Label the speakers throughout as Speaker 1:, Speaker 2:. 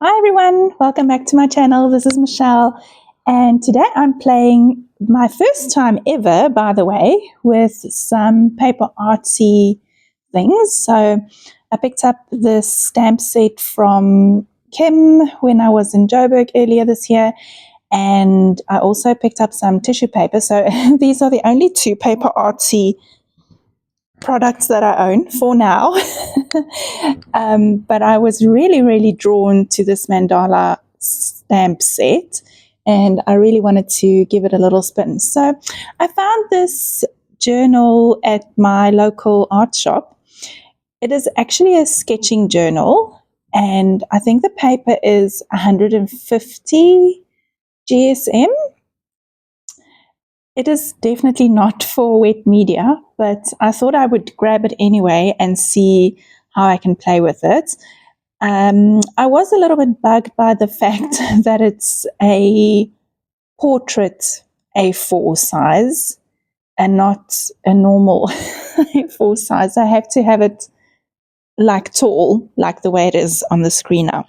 Speaker 1: Hi everyone, welcome back to my channel. This is Michelle, and today I'm playing my first time ever, by the way, with some paper artsy things. So I picked up this stamp set from Kim when I was in Joburg earlier this year, and I also picked up some tissue paper. So these are the only two paper artsy products that I own for now. But I was really drawn to this mandala stamp set, and I really wanted to give it a little spin. So I found this journal at my local art shop. It is actually a sketching journal, and I think the paper is 150 GSM. It is definitely not for wet media, but I thought I would grab it anyway and see how I can play with it. I was a little bit bugged by the fact that it's a portrait A4 size and not a normal A4 size. I have to have it like tall, like the way it is on the screen now.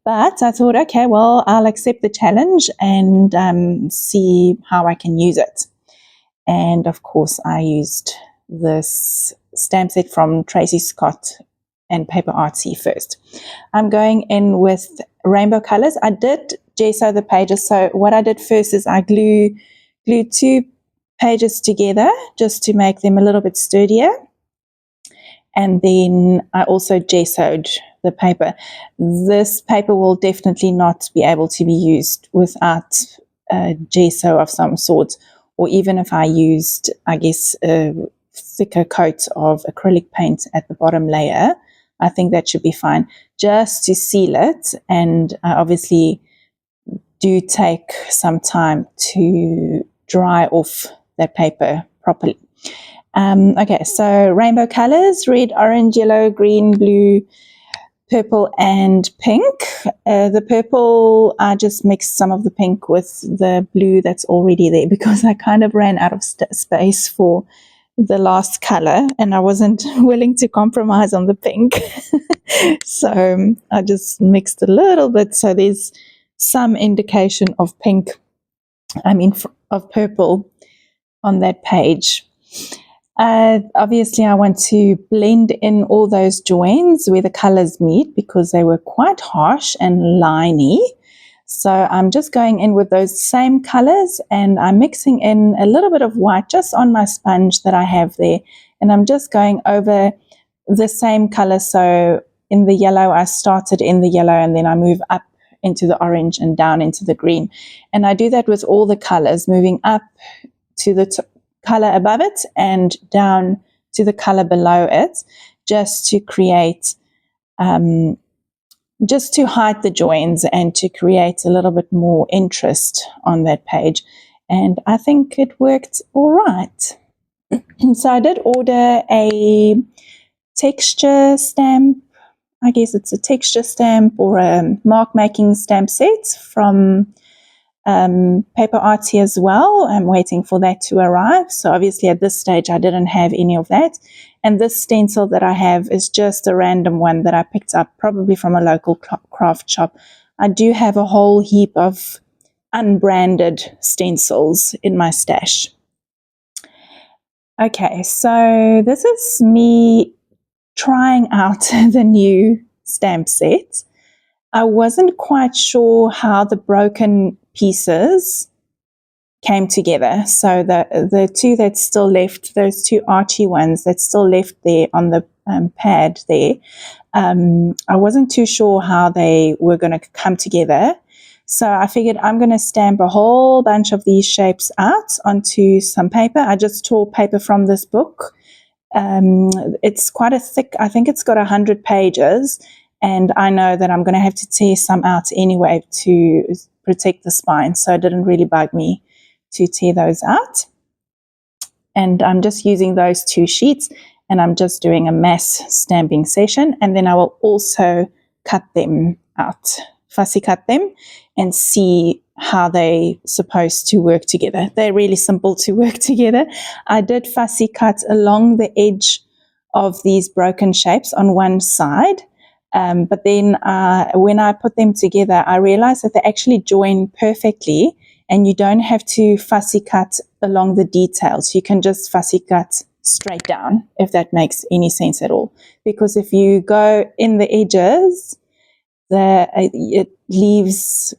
Speaker 1: But I thought, okay, well, I'll accept the challenge and see how I can use it. And of course, I used this stamp set from Tracy Scott and Paper Artsy first. I'm going in with rainbow colors. I did gesso the pages. So what I did first is I glued two pages together just to make them a little bit sturdier. And then I also gessoed the paper. This paper will definitely not be able to be used without a gesso of some sort, or even if I used, I guess, a thicker coat of acrylic paint at the bottom layer, I think that should be fine, just to seal it. And I obviously do take some time to dry off that paper properly. Okay, so rainbow colors: red, orange, yellow, green, blue, purple, and pink. The purple, I just mixed some of the pink with the blue that's already there because I kind of ran out of space for the last color and I wasn't willing to compromise on the pink. So I just mixed a little bit so there's some indication of pink, of purple on that page. Obviously, I want to blend in all those joins where the colors meet because they were quite harsh and liney. So I'm just going in with those same colors and I'm mixing in a little bit of white just on my sponge that I have there. And I'm just going over the same color. So in the yellow, I started in the yellow and then I move up into the orange and down into the green. And I do that with all the colors, moving up to the color above it and down to the color below it, just to create, just to hide the joins and to create a little bit more interest on that page. And I think it worked all right. So I did order a texture stamp. I guess it's a texture stamp or a mark making stamp set from Paper Artsy as well. I'm waiting for that to arrive. So obviously at this stage I didn't have any of that. And this stencil that I have is just a random one that I picked up probably from a local craft shop. I do have a whole heap of unbranded stencils in my stash. Okay, so this is me trying out the new stamp set. I wasn't quite sure how the broken pieces came together. So the two that's still left, those two archy ones that's still left there on the pad there, I wasn't too sure how they were going to come together. So I figured I'm going to stamp a whole bunch of these shapes out onto some paper. I just tore paper from this book. It's quite a thick, I think it's got 100 pages. And I know that I'm going to have to tear some out anyway to protect the spine. So it didn't really bug me to tear those out. And I'm just using those two sheets and I'm just doing a mass stamping session. And then I will also cut them out, fussy cut them and see how they're supposed to work together. They're really simple to work together. I did fussy cut along the edge of these broken shapes on one side. But then when I put them together, I realized that they actually join perfectly, and you don't have to fussy cut along the details. You can just fussy cut straight down, if that makes any sense at all. Because if you go in the edges, it leaves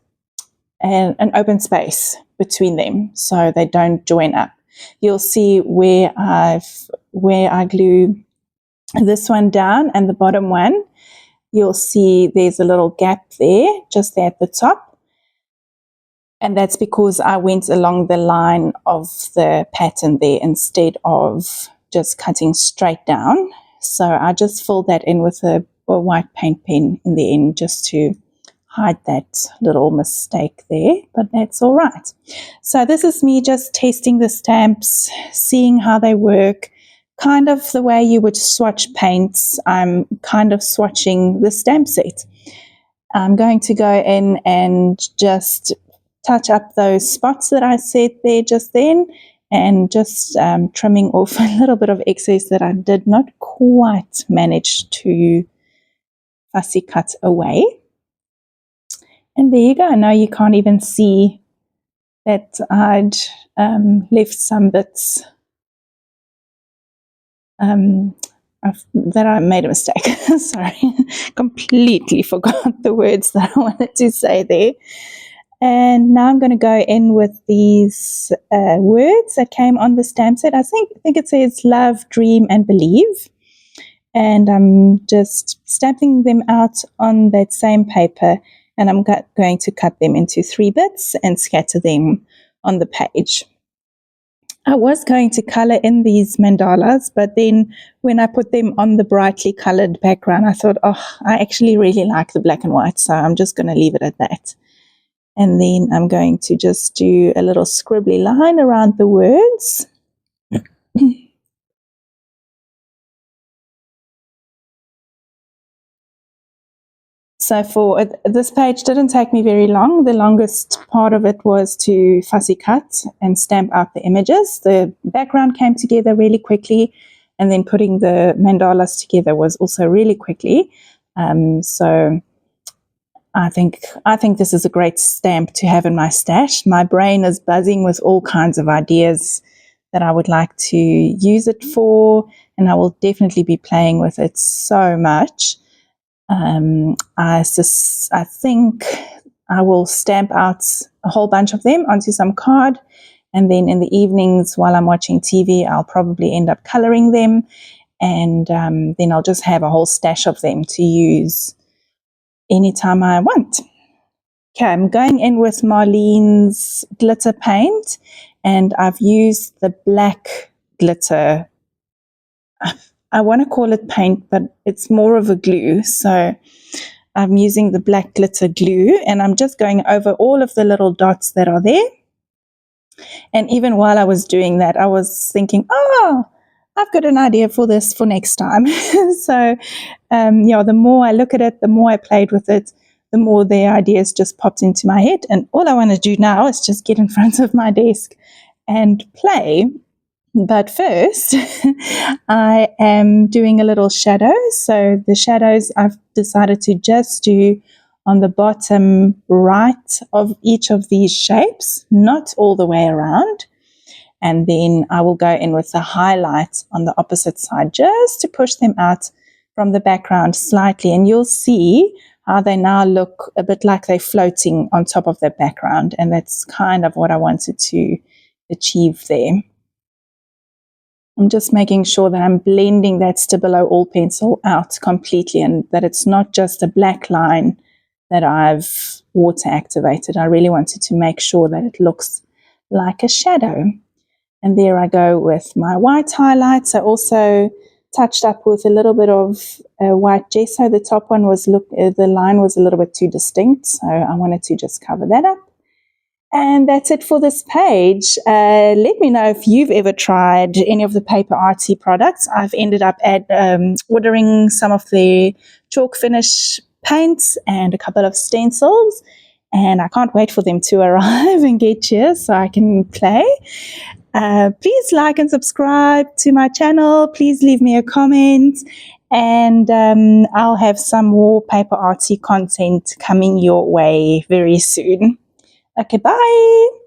Speaker 1: an open space between them, so they don't join up. You'll see where I glue this one down and the bottom one, you'll see there's a little gap there, just there at the top. And that's because I went along the line of the pattern there instead of just cutting straight down. So I just filled that in with a white paint pen in the end, just to hide that little mistake there, but that's all right. So this is me just testing the stamps, seeing how they work, kind of the way you would swatch paints. I'm kind of swatching the stamp set. I'm going to go in and just touch up those spots that I said there just then, and just trimming off a little bit of excess that I did not quite manage to fussy cut away. And there you go. Now you can't even see that I'd left some bits, that I made a mistake. Sorry, completely forgot the words that I wanted to say there. And now I'm going to go in with these words that came on the stamp set. I think it says love, dream, and believe. And I'm just stamping them out on that same paper. And I'm going to cut them into 3 bits and scatter them on the page. I was going to color in these mandalas, but then when I put them on the brightly colored background, I thought, I actually really like the black and white, so I'm just going to leave it at that. And then I'm going to just do a little scribbly line around the words. So for this page didn't take me very long. The longest part of it was to fussy cut and stamp out the images. The background came together really quickly, and then putting the mandalas together was also really quickly. So I think this is a great stamp to have in my stash. My brain is buzzing with all kinds of ideas that I would like to use it for, and I will definitely be playing with it so much. I think I will stamp out a whole bunch of them onto some card, and then in the evenings while I'm watching TV, I'll probably end up coloring them, and then I'll just have a whole stash of them to use anytime I want. Okay, I'm going in with Marlene's glitter paint, and I've used the black glitter. I want to call it paint, but it's more of a glue. So I'm using the black glitter glue, and I'm just going over all of the little dots that are there. And even while I was doing that, I was thinking, I've got an idea for this for next time. So, the more I look at it, the more I played with it, the more the ideas just popped into my head. And all I want to do now is just get in front of my desk and play. But first, I am doing a little shadow. So the shadows I've decided to just do on the bottom right of each of these shapes, not all the way around. And then I will go in with the highlights on the opposite side just to push them out from the background slightly. And you'll see how they now look a bit like they're floating on top of the background. And that's kind of what I wanted to achieve there. I'm just making sure that I'm blending that Stabilo All Pencil out completely, and that it's not just a black line that I've water activated. I really wanted to make sure that it looks like a shadow. And there I go with my white highlights. I also touched up with a little bit of white gesso. The top one was, the line was a little bit too distinct, so I wanted to just cover that up. And that's it for this page. Let me know if you've ever tried any of the Paper Artsy products. I've ended up ordering some of the chalk finish paints and a couple of stencils, and I can't wait for them to arrive and get here so I can play. Please like and subscribe to my channel. Please leave me a comment, And I'll have some more paper artsy content coming your way very soon. Okay, bye.